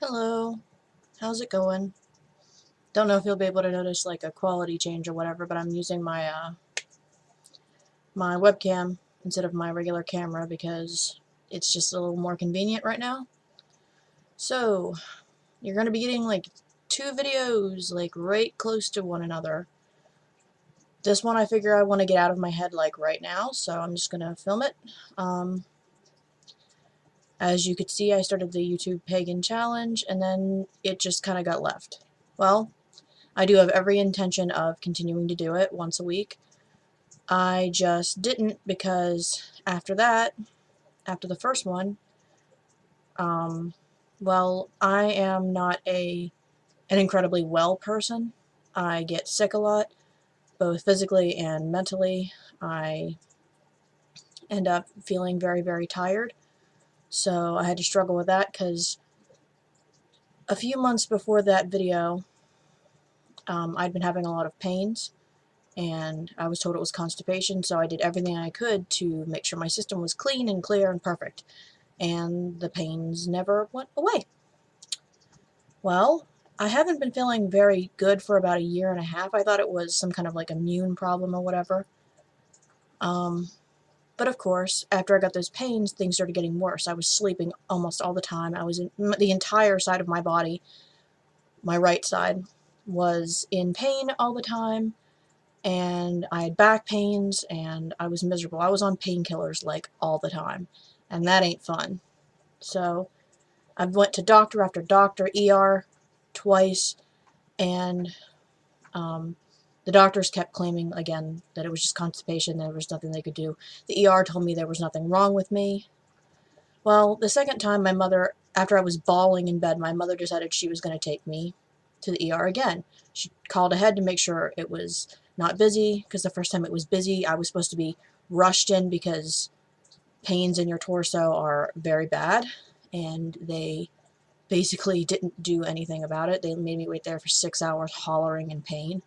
Hello, how's it going? Don't know if you'll be able to notice like a quality change or whatever, but I'm using my webcam instead of my regular camera because it's just a little more convenient right now. So, you're going to be getting like two videos like right close to one another. This one I figure I want to get out of my head like right now, so I'm just going to film it. Um, as you could see, I started the YouTube Pagan Challenge and then it just kind of got left. Well, I do have every intention of continuing to do it once a week. I just didn't because after that, after the first one, um, well, I am not an incredibly well person. I get sick a lot, both physically and mentally. I end up feeling very, very tired. So I had to struggle with that because a few months before that video, I'd been having a lot of pains and I was told it was constipation, so I did everything I could to make sure my system was clean and clear and perfect, and the pains never went away. Well, I haven't been feeling very good for about a year and a half. I thought it was some kind of like immune problem or whatever. But of course, after I got those pains, things started getting worse. I was sleeping almost all the time. I was in the entire side of my body, my right side, was in pain all the time. And I had back pains, and I was miserable. I was on painkillers, like, all the time, and that ain't fun. So, I went to doctor after doctor, ER, twice, and, the doctors kept claiming, again, that it was just constipation, there was nothing they could do. The ER told me there was nothing wrong with me. Well, the second time my mother, after I was bawling in bed, my mother decided she was going to take me to the ER again. She called ahead to make sure it was not busy, because the first time it was busy, I was supposed to be rushed in because pains in your torso are very bad, and they basically didn't do anything about it. They made me wait there for 6 hours hollering in pain.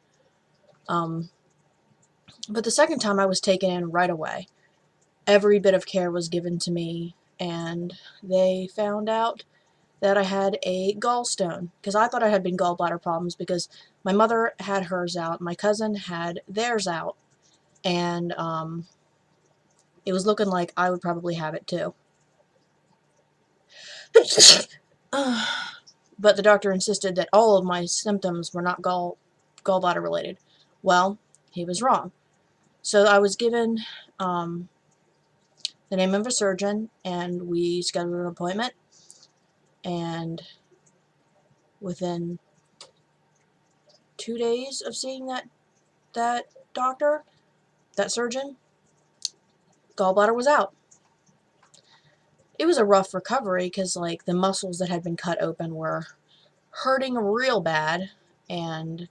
Um, but the second time I was taken in right away. Every bit of care was given to me, and they found out that I had a gallstone, because I thought I had been gallbladder problems because my mother had hers out, my cousin had theirs out, and it was looking like I would probably have it too. But the doctor insisted that all of my symptoms were not gallbladder related. Well, he was wrong. So I was given the name of a surgeon, and we scheduled an appointment, and within 2 days of seeing that doctor, that surgeon, gallbladder was out. It was a rough recovery because, like, the muscles that had been cut open were hurting real bad, and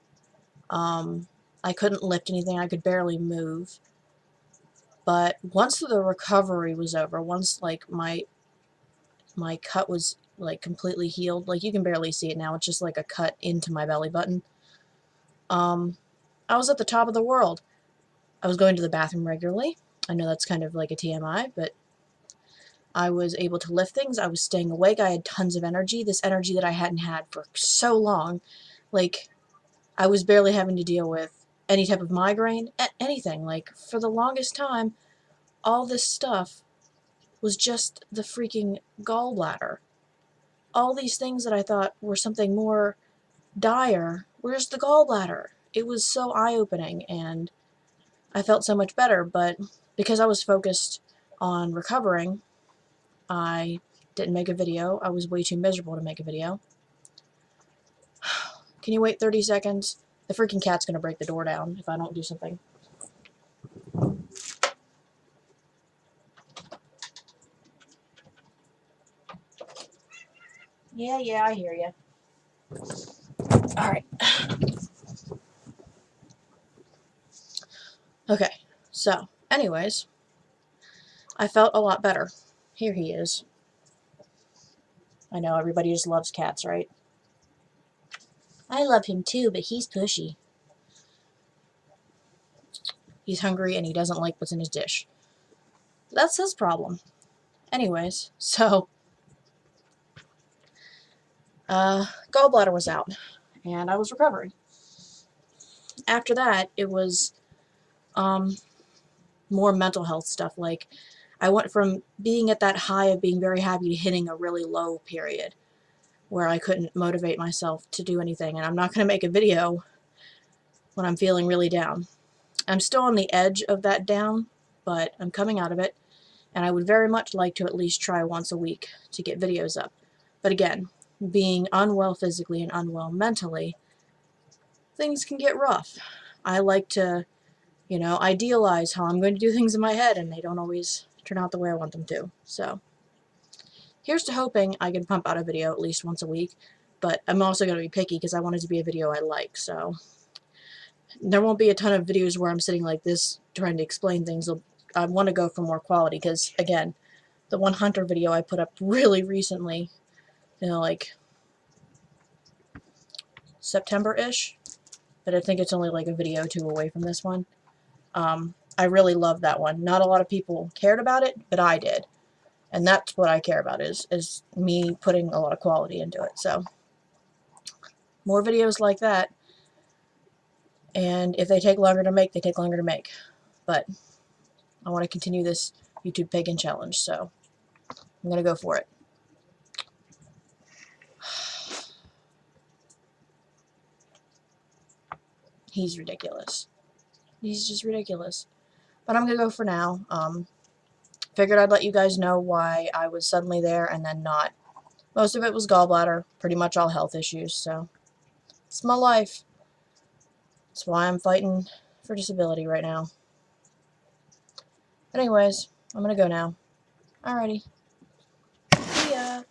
I couldn't lift anything. I could barely move. But once the recovery was over, once like my cut was like completely healed, like you can barely see it now. It's just like a cut into my belly button. I was at the top of the world. I was going to the bathroom regularly. I know that's kind of like a TMI, but I was able to lift things. I was staying awake. I had tons of energy. This energy that I hadn't had for so long. Like, I was barely having to deal with any type of migraine, anything. Like, for the longest time, all this stuff was just the freaking gallbladder. All these things that I thought were something more dire were just the gallbladder. It was so eye-opening, and I felt so much better, but because I was focused on recovering, I didn't make a video. I was way too miserable to make a video. Can you wait 30 seconds? The freaking cat's gonna break the door down if I don't do something. Yeah, I hear you. Alright. Okay, so, anyways, I felt a lot better. Here he is. I know, everybody just loves cats, right? I love him too, but he's pushy. He's hungry and he doesn't like what's in his dish. That's his problem. Anyways, so Gallbladder was out, and I was recovering. After that, it was more mental health stuff. Like, I went from being at that high of being very happy to hitting a really low period where I couldn't motivate myself to do anything, and I'm not going to make a video when I'm feeling really down. I'm still on the edge of that down, but I'm coming out of it, and I would very much like to at least try once a week to get videos up. But again, being unwell physically and unwell mentally, things can get rough. I like to, idealize how I'm going to do things in my head, and they don't always turn out the way I want them to. So, here's to hoping I can pump out a video at least once a week, but I'm also going to be picky because I want it to be a video I like, so there won't be a ton of videos where I'm sitting like this trying to explain things. I want to go for more quality because, again, the one hunter video I put up really recently, like September-ish, but I think it's only like a video or two away from this one. I really love that one. Not a lot of people cared about it, but I did. And that's what I care about, is me putting a lot of quality into it. So, more videos like that. And if they take longer to make, they take longer to make. But I want to continue this YouTube Pagan Challenge, so I'm going to go for it. He's ridiculous. He's just ridiculous. But I'm going to go for now. Figured I'd let you guys know why I was suddenly there and then not. Most of it was gallbladder, pretty much all health issues, so it's my life. That's why I'm fighting for disability right now. But anyways, I'm going to go now. Alrighty. See ya.